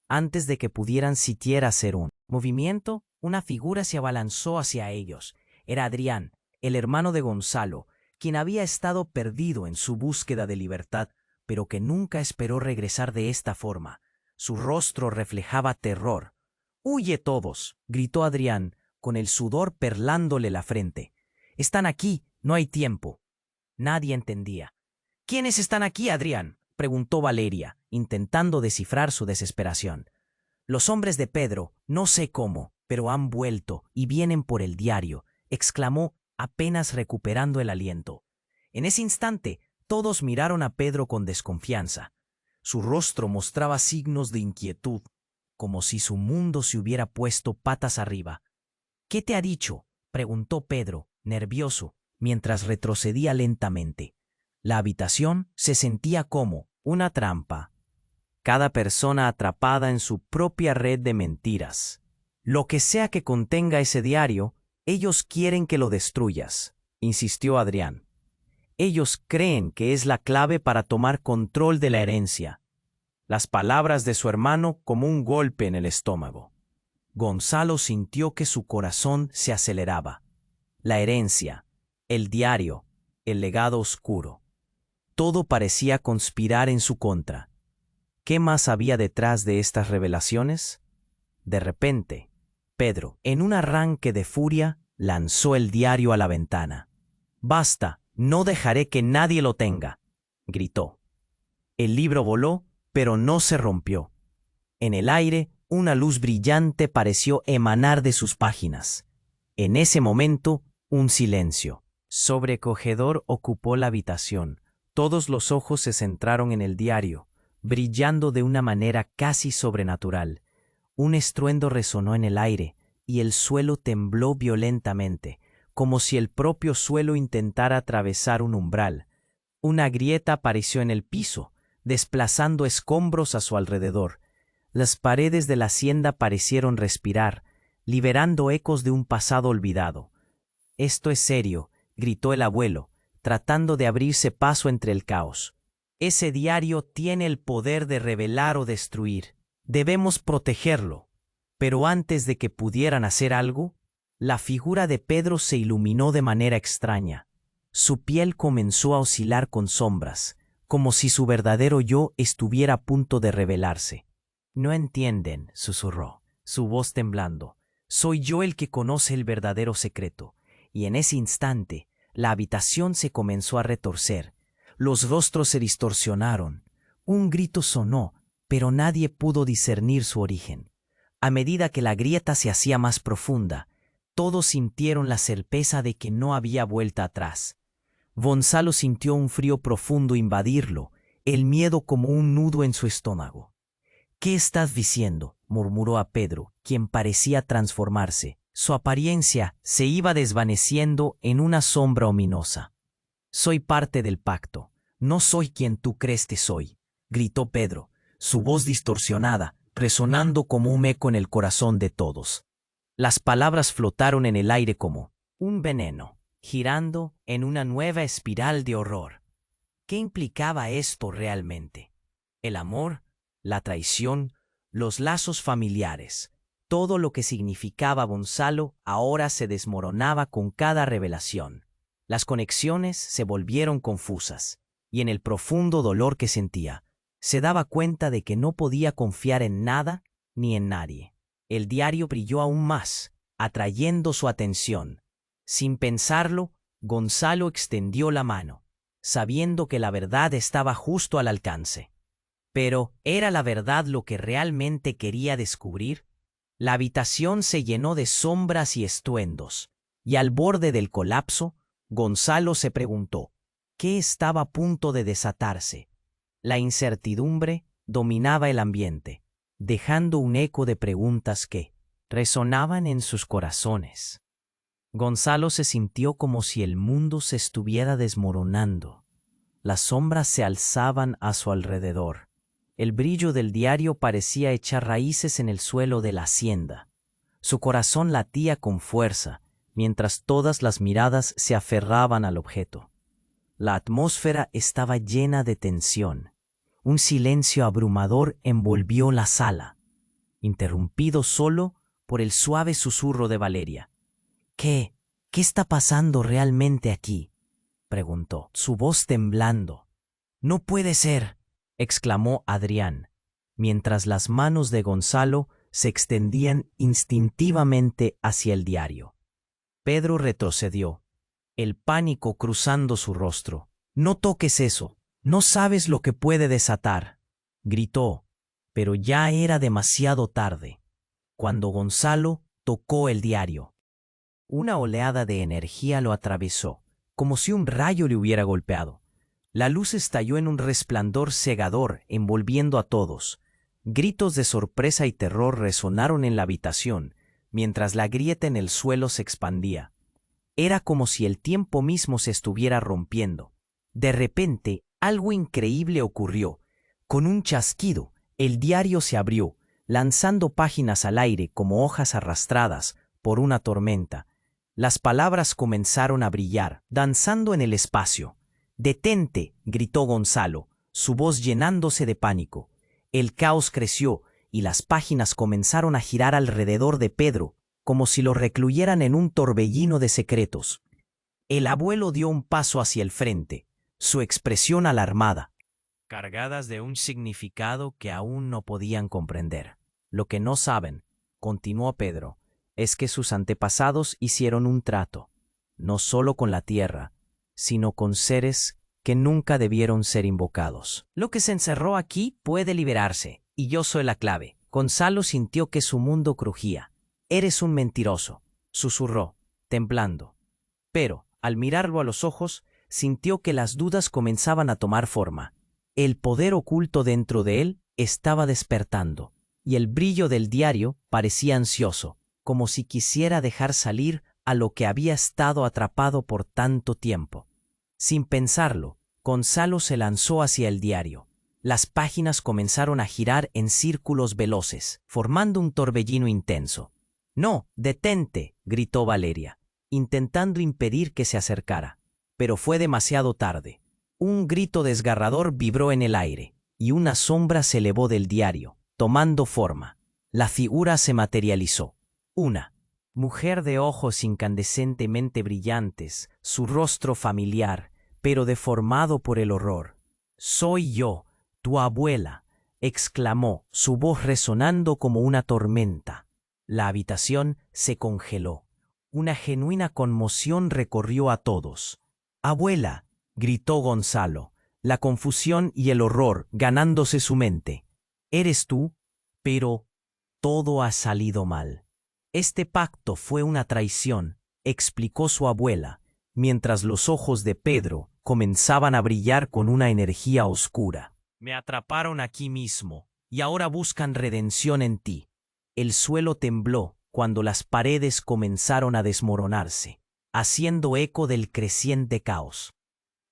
Speaker 1: Antes de que pudieran siquiera hacer un movimiento, una figura se abalanzó hacia ellos. Era Adrián, el hermano de Gonzalo, quien había estado perdido en su búsqueda de libertad, pero que nunca esperó regresar de esta forma. Su rostro reflejaba terror. «¡Huye todos!», gritó Adrián, con el sudor perlándole la frente. «Están aquí, no hay tiempo». Nadie entendía. «¿Quiénes están aquí, Adrián?», preguntó Valeria, intentando descifrar su desesperación. «Los hombres de Pedro, no sé cómo, pero han vuelto y vienen por el diario», exclamó, apenas recuperando el aliento. En ese instante, todos miraron a Pedro con desconfianza. Su rostro mostraba signos de inquietud, como si su mundo se hubiera puesto patas arriba. «¿Qué te ha dicho?», preguntó Pedro, nervioso, mientras retrocedía lentamente. La habitación se sentía como una trampa. Cada persona atrapada en su propia red de mentiras. «Lo que sea que contenga ese diario, ellos quieren que lo destruyas», insistió Adrián. «Ellos creen que es la clave para tomar control de la herencia». Las palabras de su hermano como un golpe en el estómago. Gonzalo sintió que su corazón se aceleraba. La herencia, el diario, el legado oscuro. Todo parecía conspirar en su contra. ¿Qué más había detrás de estas revelaciones? De repente, Pedro, en un arranque de furia, lanzó el diario a la ventana. «Basta, no dejaré que nadie lo tenga», gritó. El libro voló, pero no se rompió. En el aire, una luz brillante pareció emanar de sus páginas. En ese momento, un silencio sobrecogedor ocupó la habitación. Todos los ojos se centraron en el diario, brillando de una manera casi sobrenatural. Un estruendo resonó en el aire y el suelo tembló violentamente, como si el propio suelo intentara atravesar un umbral. Una grieta apareció en el piso, desplazando escombros a su alrededor. Las paredes de la hacienda parecieron respirar, liberando ecos de un pasado olvidado. «Esto es serio», gritó el abuelo, tratando de abrirse paso entre el caos. Ese diario tiene el poder de revelar o destruir. Debemos protegerlo. Pero antes de que pudieran hacer algo, la figura de Pedro se iluminó de manera extraña. Su piel comenzó a oscilar con sombras, como si su verdadero yo estuviera a punto de revelarse. «No entienden», susurró, su voz temblando. «Soy yo el que conoce el verdadero secreto». Y en ese instante, la habitación se comenzó a retorcer. Los rostros se distorsionaron. Un grito sonó, pero nadie pudo discernir su origen. A medida que la grieta se hacía más profunda, todos sintieron la certeza de que no había vuelta atrás. Gonzalo sintió un frío profundo invadirlo, el miedo como un nudo en su estómago. «¿Qué estás diciendo?», murmuró a Pedro, quien parecía transformarse. Su apariencia se iba desvaneciendo en una sombra ominosa. «Soy parte del pacto. No soy quien tú crees que soy», gritó Pedro, su voz distorsionada, resonando como un eco en el corazón de todos. Las palabras flotaron en el aire como un veneno, girando en una nueva espiral de horror. ¿Qué implicaba esto realmente? El amor, la traición, los lazos familiares. Todo lo que significaba Gonzalo ahora se desmoronaba con cada revelación. Las conexiones se volvieron confusas, y en el profundo dolor que sentía, se daba cuenta de que no podía confiar en nada ni en nadie. El diario brilló aún más, atrayendo su atención. Sin pensarlo, Gonzalo extendió la mano, sabiendo que la verdad estaba justo al alcance. Pero, ¿era la verdad lo que realmente quería descubrir? La habitación se llenó de sombras y estruendos, y al borde del colapso, Gonzalo se preguntó, ¿qué estaba a punto de desatarse? La incertidumbre dominaba el ambiente, dejando un eco de preguntas que resonaban en sus corazones. Gonzalo se sintió como si el mundo se estuviera desmoronando. Las sombras se alzaban a su alrededor. El brillo del diario parecía echar raíces en el suelo de la hacienda. Su corazón latía con fuerza, mientras todas las miradas se aferraban al objeto. La atmósfera estaba llena de tensión. Un silencio abrumador envolvió la sala, interrumpido solo por el suave susurro de Valeria. ¿Qué está pasando realmente aquí?», preguntó, su voz temblando. «No puede ser», exclamó Adrián, mientras las manos de Gonzalo se extendían instintivamente hacia el diario. Pedro retrocedió, el pánico cruzando su rostro. «No toques eso, no sabes lo que puede desatar», gritó, pero ya era demasiado tarde. Cuando Gonzalo tocó el diario, una oleada de energía lo atravesó, como si un rayo le hubiera golpeado. La luz estalló en un resplandor cegador, envolviendo a todos. Gritos de sorpresa y terror resonaron en la habitación, mientras la grieta en el suelo se expandía. Era como si el tiempo mismo se estuviera rompiendo. De repente, algo increíble ocurrió. Con un chasquido, el diario se abrió, lanzando páginas al aire como hojas arrastradas por una tormenta. Las palabras comenzaron a brillar, danzando en el espacio. «Detente», gritó Gonzalo, su voz llenándose de pánico. El caos creció y las páginas comenzaron a girar alrededor de Pedro, como si lo recluyeran en un torbellino de secretos. El abuelo dio un paso hacia el frente, su expresión alarmada, cargadas de un significado que aún no podían comprender. «Lo que no saben», continuó Pedro, «es que sus antepasados hicieron un trato, no solo con la tierra, sino con seres que nunca debieron ser invocados. Lo que se encerró aquí puede liberarse, y yo soy la clave». Gonzalo sintió que su mundo crujía. «Eres un mentiroso», susurró, temblando. Pero, al mirarlo a los ojos, sintió que las dudas comenzaban a tomar forma. El poder oculto dentro de él estaba despertando, y el brillo del diario parecía ansioso, como si quisiera dejar salir a lo que había estado atrapado por tanto tiempo. Sin pensarlo, Gonzalo se lanzó hacia el diario. Las páginas comenzaron a girar en círculos veloces, formando un torbellino intenso. «No, detente», gritó Valeria, intentando impedir que se acercara. Pero fue demasiado tarde. Un grito desgarrador vibró en el aire, y una sombra se elevó del diario, tomando forma. La figura se materializó. Una mujer de ojos incandescentemente brillantes, su rostro familiar, pero deformado por el horror. «Soy yo, tu abuela», exclamó, su voz resonando como una tormenta. La habitación se congeló. Una genuina conmoción recorrió a todos. «Abuela», gritó Gonzalo, la confusión y el horror ganándose su mente. «¿Eres tú?» Pero todo ha salido mal. Este pacto fue una traición, explicó su abuela, mientras los ojos de Pedro comenzaban a brillar con una energía oscura. «Me atraparon aquí mismo, y ahora buscan redención en ti». El suelo tembló cuando las paredes comenzaron a desmoronarse, haciendo eco del creciente caos.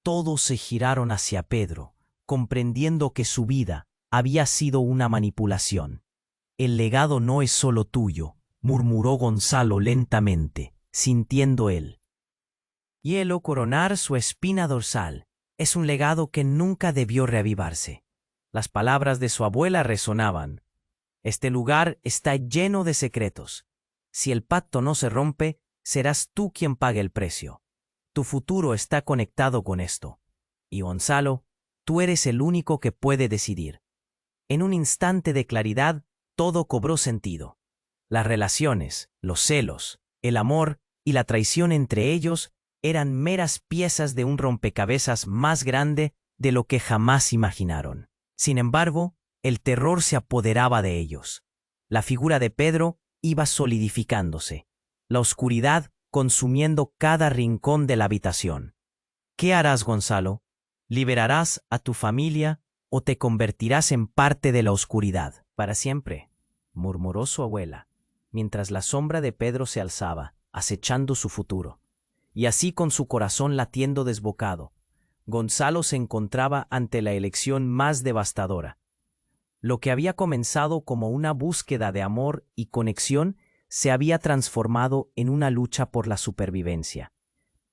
Speaker 1: Todos se giraron hacia Pedro, comprendiendo que su vida había sido una manipulación. «El legado no es solo tuyo», murmuró Gonzalo lentamente, sintiendo el hielo coronar su espina dorsal. «Es un legado que nunca debió reavivarse». Las palabras de su abuela resonaban. «Este lugar está lleno de secretos. Si el pacto no se rompe, serás tú quien pague el precio. Tu futuro está conectado con esto. Y Gonzalo, tú eres el único que puede decidir». En un instante de claridad, todo cobró sentido. Las relaciones, los celos, el amor y la traición entre ellos eran meras piezas de un rompecabezas más grande de lo que jamás imaginaron. Sin embargo, el terror se apoderaba de ellos. La figura de Pedro iba solidificándose, la oscuridad consumiendo cada rincón de la habitación. «¿Qué harás, Gonzalo? ¿Liberarás a tu familia o te convertirás en parte de la oscuridad para siempre?», murmuró su abuela, mientras la sombra de Pedro se alzaba, acechando su futuro. Y así, con su corazón latiendo desbocado, Gonzalo se encontraba ante la elección más devastadora. Lo que había comenzado como una búsqueda de amor y conexión se había transformado en una lucha por la supervivencia.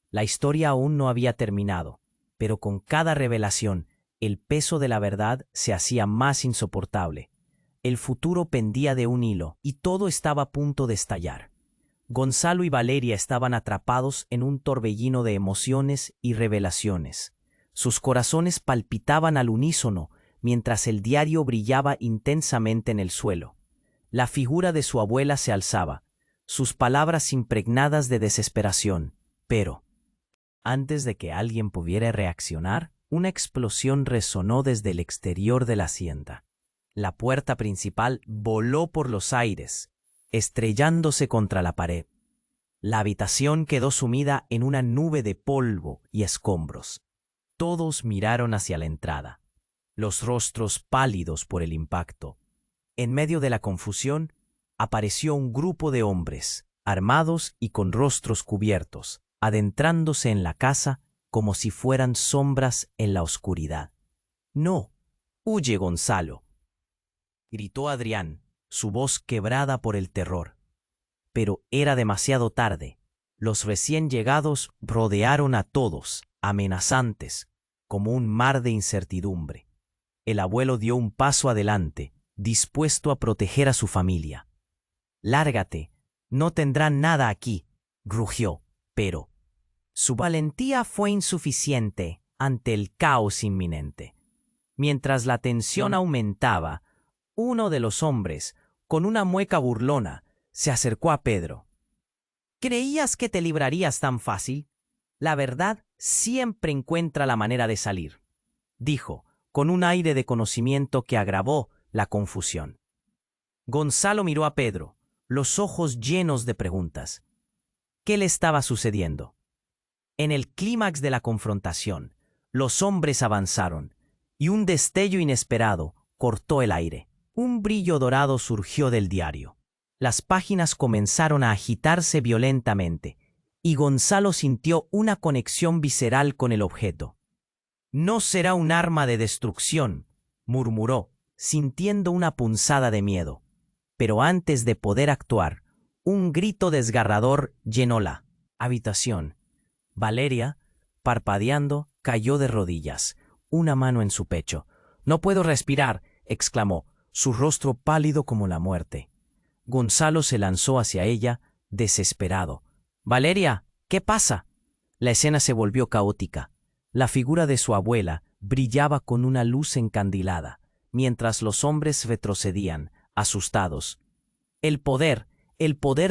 Speaker 1: La historia aún no había terminado, pero con cada revelación, el peso de la verdad se hacía más insoportable. El futuro pendía de un hilo y todo estaba a punto de estallar. Gonzalo y Valeria estaban atrapados en un torbellino de emociones y revelaciones. Sus corazones palpitaban al unísono mientras el diario brillaba intensamente en el suelo. La figura de su abuela se alzaba, sus palabras impregnadas de desesperación. Pero, antes de que alguien pudiera reaccionar, una explosión resonó desde el exterior de la hacienda. La puerta principal voló por los aires, estrellándose contra la pared. La habitación quedó sumida en una nube de polvo y escombros. Todos miraron hacia la entrada, los rostros pálidos por el impacto. En medio de la confusión, apareció un grupo de hombres, armados y con rostros cubiertos, adentrándose en la casa como si fueran sombras en la oscuridad. «No, huye, Gonzalo», gritó Adrián, su voz quebrada por el terror. Pero era demasiado tarde. Los recién llegados rodearon a todos, amenazantes, como un mar de incertidumbre. El abuelo dio un paso adelante, dispuesto a proteger a su familia. «Lárgate, no tendrán nada aquí», rugió, pero su valentía fue insuficiente ante el caos inminente. Mientras la tensión aumentaba, uno de los hombres, con una mueca burlona, se acercó a Pedro. «¿Creías que te librarías tan fácil? La verdad siempre encuentra la manera de salir», dijo, con un aire de conocimiento que agravó la confusión. Gonzalo miró a Pedro, los ojos llenos de preguntas. ¿Qué le estaba sucediendo? En el clímax de la confrontación, los hombres avanzaron, y un destello inesperado cortó el aire. Un brillo dorado surgió del diario. Las páginas comenzaron a agitarse violentamente, y Gonzalo sintió una conexión visceral con el objeto. «No será un arma de destrucción», murmuró, sintiendo una punzada de miedo. Pero antes de poder actuar, un grito desgarrador llenó la habitación. Valeria, parpadeando, cayó de rodillas, una mano en su pecho. «No puedo respirar», exclamó, su rostro pálido como la muerte. Gonzalo se lanzó hacia ella, desesperado. «Valeria, ¿qué pasa?» La escena se volvió caótica. La figura de su abuela brillaba con una luz encandilada, mientras los hombres retrocedían, asustados. el poder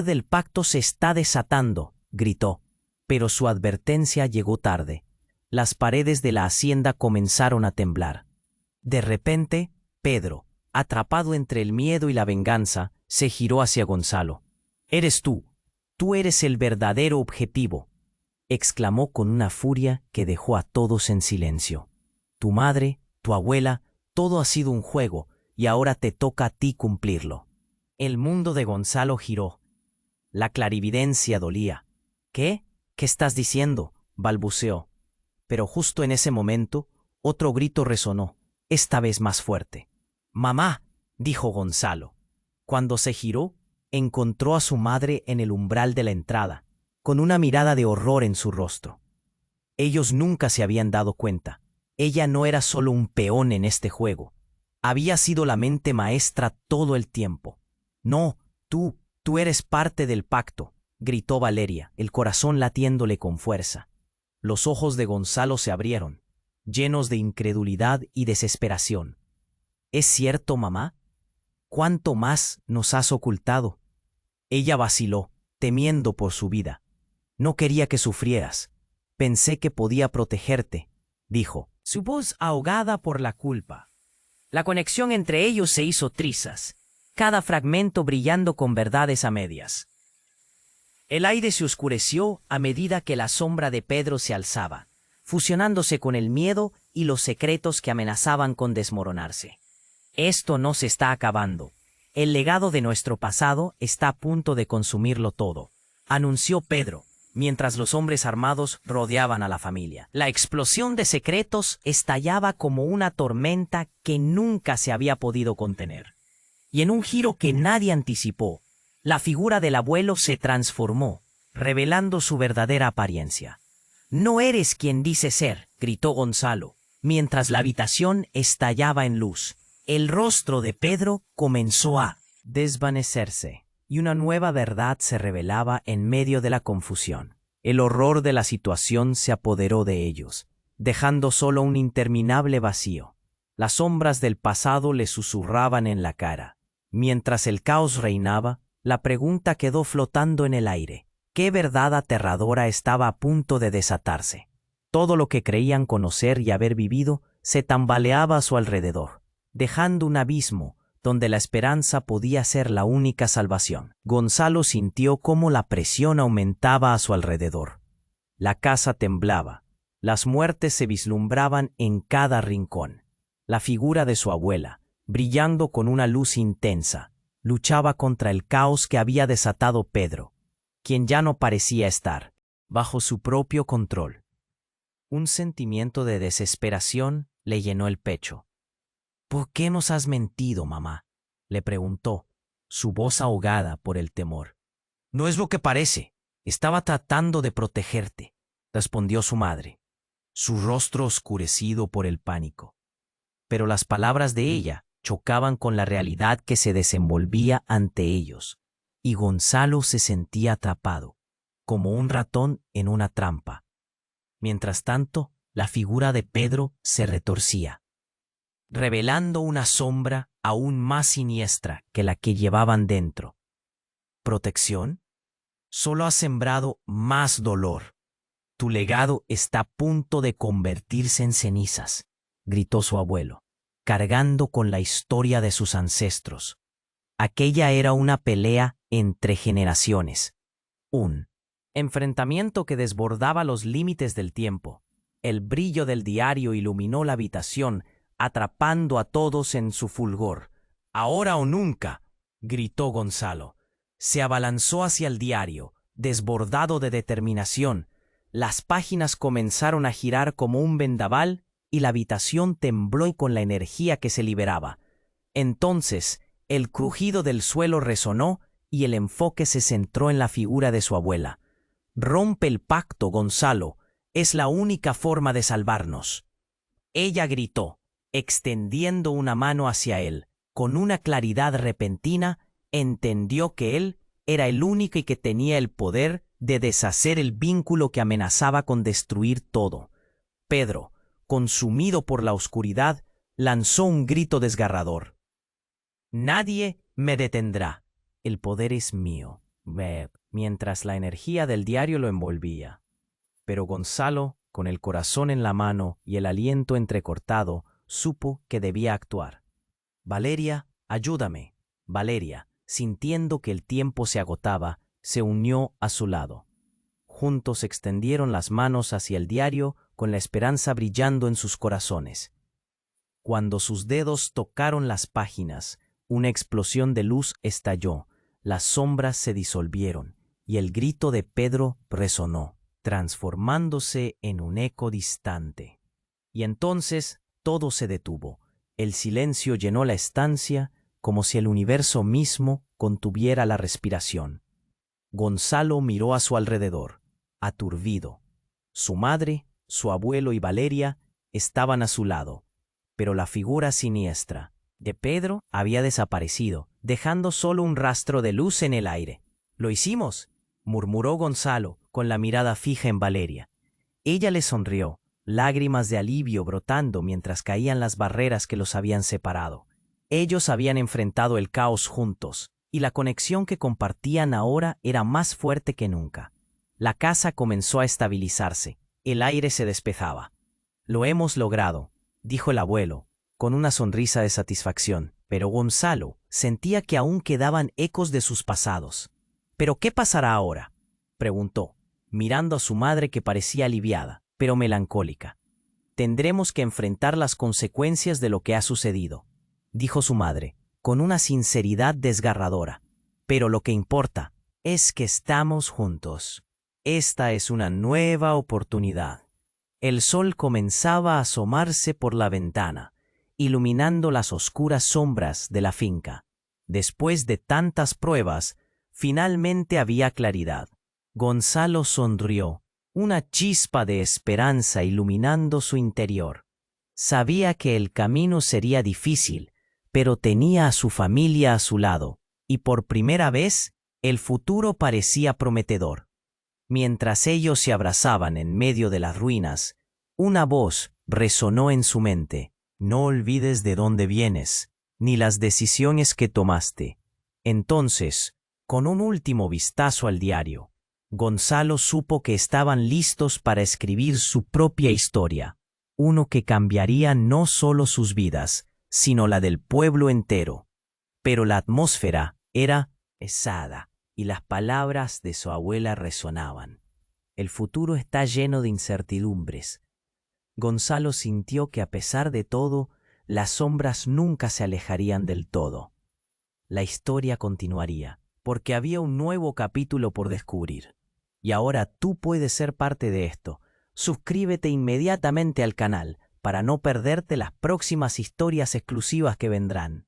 Speaker 1: del pacto se está desatando», gritó. Pero su advertencia llegó tarde. Las paredes de la hacienda comenzaron a temblar. De repente, Pedro, atrapado entre el miedo y la venganza, se giró hacia Gonzalo. «Eres tú eres el verdadero objetivo», exclamó con una furia que dejó a todos en silencio. «Tu madre, tu abuela, todo ha sido un juego, y ahora te toca a ti cumplirlo». El mundo de Gonzalo giró. La clarividencia dolía. «¿Qué? ¿Qué estás diciendo?», balbuceó. Pero justo en ese momento, otro grito resonó, esta vez más fuerte. «¡Mamá!», dijo Gonzalo. Cuando se giró, encontró a su madre en el umbral de la entrada, con una mirada de horror en su rostro. Ellos nunca se habían dado cuenta. Ella no era solo un peón en este juego. Había sido la mente maestra todo el tiempo. «No, tú eres parte del pacto», gritó Valeria, el corazón latiéndole con fuerza. Los ojos de Gonzalo se abrieron, llenos de incredulidad y desesperación. «¿Es cierto, mamá? ¿Cuánto más nos has ocultado?». Ella vaciló, temiendo por su vida. «No quería que sufrieras. Pensé que podía protegerte», dijo, su voz ahogada por la culpa. La conexión entre ellos se hizo trizas, cada fragmento brillando con verdades a medias. El aire se oscureció a medida que la sombra de Pedro se alzaba, fusionándose con el miedo y los secretos que amenazaban con desmoronarse. «Esto no se está acabando. El legado de nuestro pasado está a punto de consumirlo todo», anunció Pedro, mientras los hombres armados rodeaban a la familia. La explosión de secretos estallaba como una tormenta que nunca se había podido contener. Y en un giro que nadie anticipó, la figura del abuelo se transformó, revelando su verdadera apariencia. «No eres quien dices ser», gritó Gonzalo, mientras la habitación estallaba en luz. El rostro de Pedro comenzó a desvanecerse, y una nueva verdad se revelaba en medio de la confusión. El horror de la situación se apoderó de ellos, dejando solo un interminable vacío. Las sombras del pasado le susurraban en la cara. Mientras el caos reinaba, la pregunta quedó flotando en el aire. ¿Qué verdad aterradora estaba a punto de desatarse? Todo lo que creían conocer y haber vivido se tambaleaba a su alrededor, dejando un abismo donde la esperanza podía ser la única salvación. Gonzalo sintió cómo la presión aumentaba a su alrededor. La casa temblaba. Las muertes se vislumbraban en cada rincón. La figura de su abuela, brillando con una luz intensa, luchaba contra el caos que había desatado Pedro, quien ya no parecía estar bajo su propio control. Un sentimiento de desesperación le llenó el pecho. «¿Por qué nos has mentido, mamá?», le preguntó, su voz ahogada por el temor. «No es lo que parece. Estaba tratando de protegerte», respondió su madre, su rostro oscurecido por el pánico. Pero las palabras de ella chocaban con la realidad que se desenvolvía ante ellos, y Gonzalo se sentía atrapado, como un ratón en una trampa. Mientras tanto, la figura de Pedro se retorcía, revelando una sombra aún más siniestra que la que llevaban dentro. ¿Protección? Solo has sembrado más dolor. Tu legado está a punto de convertirse en cenizas», gritó su abuelo, cargando con la historia de sus ancestros. Aquella era una pelea entre generaciones. Un enfrentamiento que desbordaba los límites del tiempo. El brillo del diario iluminó la habitación, atrapando a todos en su fulgor. «Ahora o nunca», gritó Gonzalo. Se abalanzó hacia el diario, desbordado de determinación. Las páginas comenzaron a girar como un vendaval y la habitación tembló con la energía que se liberaba. Entonces, el crujido del suelo resonó y el enfoque se centró en la figura de su abuela. «Rompe el pacto, Gonzalo», Es la única forma de salvarnos. Ella gritó, extendiendo una mano hacia él. Con una claridad repentina, entendió que él era el único y que tenía el poder de deshacer el vínculo que amenazaba con destruir todo. Pedro, consumido por la oscuridad, lanzó un grito desgarrador. Nadie me detendrá. El poder es mío, mientras la energía del diario lo envolvía. Pero Gonzalo, con el corazón en la mano y el aliento entrecortado, supo que debía actuar. Valeria, ayúdame. Valeria, sintiendo que el tiempo se agotaba, se unió a su lado. Juntos extendieron las manos hacia el diario con la esperanza brillando en sus corazones. Cuando sus dedos tocaron las páginas, una explosión de luz estalló, las sombras se disolvieron y el grito de Pedro resonó, transformándose en un eco distante. Y entonces todo se detuvo. El silencio llenó la estancia como si el universo mismo contuviera la respiración. Gonzalo miró a su alrededor, aturdido. Su madre, su abuelo y Valeria estaban a su lado, pero la figura siniestra de Pedro había desaparecido, dejando solo un rastro de luz en el aire. «¿Lo hicimos?», murmuró Gonzalo, con la mirada fija en Valeria. Ella le sonrió, lágrimas de alivio brotando mientras caían las barreras que los habían separado. Ellos habían enfrentado el caos juntos, y la conexión que compartían ahora era más fuerte que nunca. La casa comenzó a estabilizarse, el aire se despejaba. «Lo hemos logrado», dijo el abuelo, con una sonrisa de satisfacción, pero Gonzalo sentía que aún quedaban ecos de sus pasados. «¿Pero qué pasará ahora?», preguntó, mirando a su madre que parecía aliviada, pero melancólica. «Tendremos que enfrentar las consecuencias de lo que ha sucedido», dijo su madre, con una sinceridad desgarradora. «Pero lo que importa es que estamos juntos. Esta es una nueva oportunidad». El sol comenzaba a asomarse por la ventana, iluminando las oscuras sombras de la finca. Después de tantas pruebas, finalmente había claridad. Gonzalo sonrió, una chispa de esperanza iluminando su interior. Sabía que el camino sería difícil, pero tenía a su familia a su lado, y por primera vez el futuro parecía prometedor. Mientras ellos se abrazaban en medio de las ruinas, una voz resonó en su mente. «No olvides de dónde vienes, ni las decisiones que tomaste». Entonces, con un último vistazo al diario, Gonzalo supo que estaban listos para escribir su propia historia, uno que cambiaría no solo sus vidas, sino la del pueblo entero. Pero la atmósfera era pesada y las palabras de su abuela resonaban. «El futuro está lleno de incertidumbres». Gonzalo sintió que a pesar de todo, las sombras nunca se alejarían del todo. La historia continuaría, porque había un nuevo capítulo por descubrir. Y ahora tú puedes ser parte de esto. Suscríbete inmediatamente al canal para no perderte las próximas historias exclusivas que vendrán.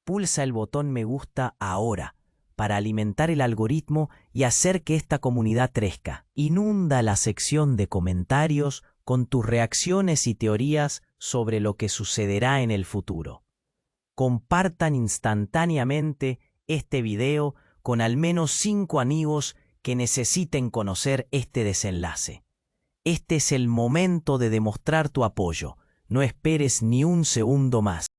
Speaker 1: Pulsa el botón me gusta ahora para alimentar el algoritmo y hacer que esta comunidad crezca. Inunda la sección de comentarios con tus reacciones y teorías sobre lo que sucederá en el futuro. Compartan instantáneamente este video con al menos 5 amigos que necesiten conocer este desenlace. Este es el momento de demostrar tu apoyo. No esperes ni un segundo más.